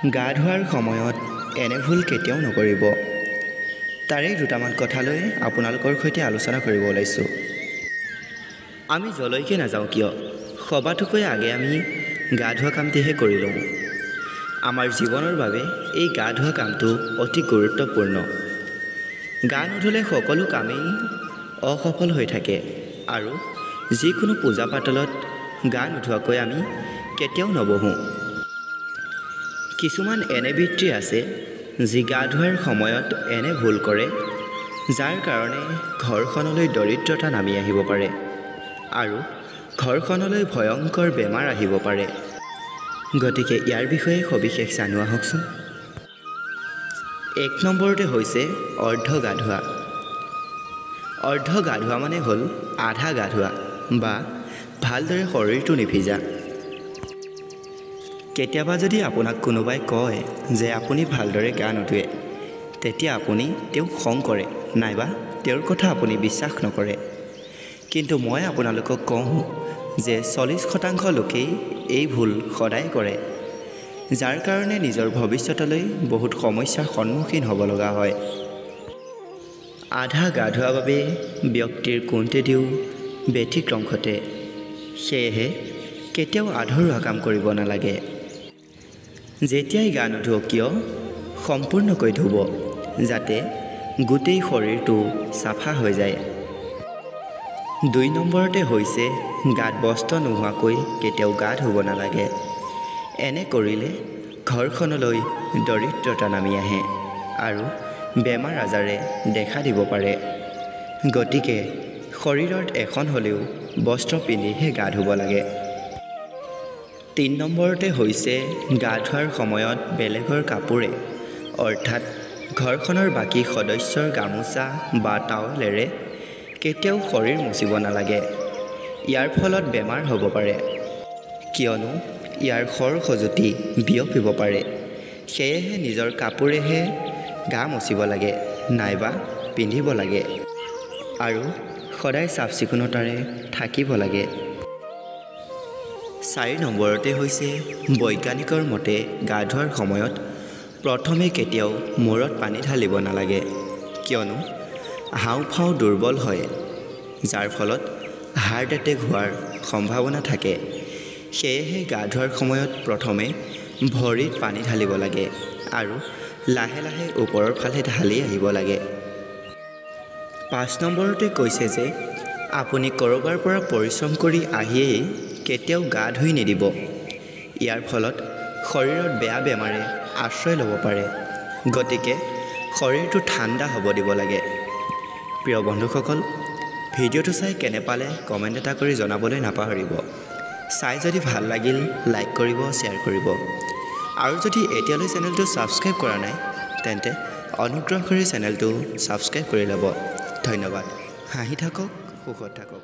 গা ধোৱাৰ সময়ত এনে ভুল কেতিয়াও নকৰিব। তাৰেই দুটামান কথা লৈ আপোনালোকৰ সৈতে আলোচনা কৰিব ওলাইছোঁ। আমি যলৈকে নাযাওঁ কিয় সবাতোকৈ আগে আমি গা ধোৱা কামটিহে কৰি লওঁ। আমাৰ জীৱনৰ বাবে এই গা ধোৱা কামটো অতি গুৰুত্বপূৰ্ণ। গা নুধুলে সকলো কামেই অসফল হৈ থাকে আৰু যিকোনো পূজা পাতলত গা নোধোৱাকৈ আমি কেতিয়াও নবহোঁ। কিছুমান এনে ব্যক্তি আছে যি গা ধোৱাৰ সময়ত এনে ভুল কৰে যাৰ কাৰণে ঘৰখনলৈ দৰিদ্ৰতা নামি আহিব পাৰে আৰু ঘৰখনলৈ ভয়ংকৰ বেমাৰ আহিব পাৰে। গতিকে ইয়াৰ বিষয়ে সবিশেষ জানো আহকচোন। 1 নম্বৰতে হৈছে অৰ্ধ গা ধোৱা। অৰ্ধ গা ধোৱা মানে হ'ল আধা গা ধোৱা বা ভালদৰে শৰীৰটো নিভিজা। কেতিয়াবা যদি আপোনাক কোনোবাই কয় যে আপুনি ভালদৰে গা নুধুৱে, তেতিয়া আপুনি তেওঁক খং কৰে নাইবা তেওঁৰ কথা আপুনি বিশ্বাস নকৰে। কিন্তু মই আপোনালোকক কওঁ যে 40% লোকেই এই ভুল সদায় কৰে, যাৰ কাৰণে নিজৰ ভৱিষ্যতলৈ বহুত সমস্যাৰ সন্মুখীন হ'ব লগা হয়। আধা গা ধোৱা বাবে ব্যক্তিৰ কোনতেদিও ব্যতিক্ৰম ঘটে। সেয়েহে কেতিয়াও আধৰুৱা কাম কৰিব নালাগে। যেতিয়াই গা নুধুৱক কিয় সম্পূৰ্ণকৈ ধুব, যাতে গোটেই শৰীৰটো চাফা হৈ যায়। 2 নম্বৰতে হৈছে গাত বস্ত্ৰ নোহোৱাকৈ কেতিয়াও গা ধুব নালাগে। এনে কৰিলে ঘৰখনলৈ দৰিদ্ৰতা নামি আহে আৰু বেমাৰ আজাৰে দেখা দিব পাৰে। গতিকে শৰীৰত এখন হ'লেও বস্ত্ৰ পিন্ধিহে গা ধুব লাগে। 3 নম্বৰতে হৈছে গা ধোৱাৰ সময়ত বেলেগৰ কাপোৰে অৰ্থাৎ ঘৰখনৰ বাকী সদস্যৰ গামোচা বা টাৱেলেৰে কেতিয়াও শৰীৰ মুচিব নালাগে। ইয়াৰ ফলত বেমাৰ হ'ব পাৰে, কিয়নো ইয়াৰ খৰ খজুতি বিয়পিব পাৰে। সেয়েহে নিজৰ কাপোৰেহে গা মুচিব লাগে নাইবা পিন্ধিব লাগে আৰু সদায় চাফ চিকুণতাৰে থাকিব লাগে। 4 নম্বৰতে হৈছে বৈজ্ঞানিকৰ মতে গা ধোৱাৰ সময়ত প্ৰথমে কেতিয়াও মূৰত পানী ঢালিব নালাগে, কিয়নো হাওঁফাওঁ দুৰ্বল হয়, যাৰ ফলত হাৰ্ট এটেক হোৱাৰ সম্ভাৱনা থাকে। সেয়েহে গা ধোৱাৰ সময়ত প্ৰথমে ভৰিত পানী ঢালিব লাগে আৰু লাহে লাহে ওপৰৰ ফালে ঢালি আহিব লাগে। 5 নম্বৰতে কৈছে যে আপুনি ক'ৰবাৰ পৰা পৰিশ্ৰম কৰি আহিয়েই কেতিয়াও গা ধুই নিদিব। ইয়াৰ ফলত শৰীৰত বেয়া বেমাৰে আশ্ৰয় ল'ব পাৰে। গতিকে শৰীৰটো ঠাণ্ডা হ'ব দিব লাগে। প্ৰিয় বন্ধুসকল, ভিডিঅ'টো চাই কেনে পালে কমেণ্ট এটা কৰি জনাবলৈ নাপাহৰিব। চাই যদি ভাল লাগিল লাইক কৰিব, শ্বেয়াৰ কৰিব আৰু যদি এতিয়ালৈ চেনেলটো ছাবস্ক্ৰাইব কৰা নাই তেন্তে অনুগ্ৰহ কৰি চেনেলটো ছাবস্ক্ৰাইব কৰি ল'ব। ধন্যবাদ। হাঁহি থাকক, সুখত থাকক।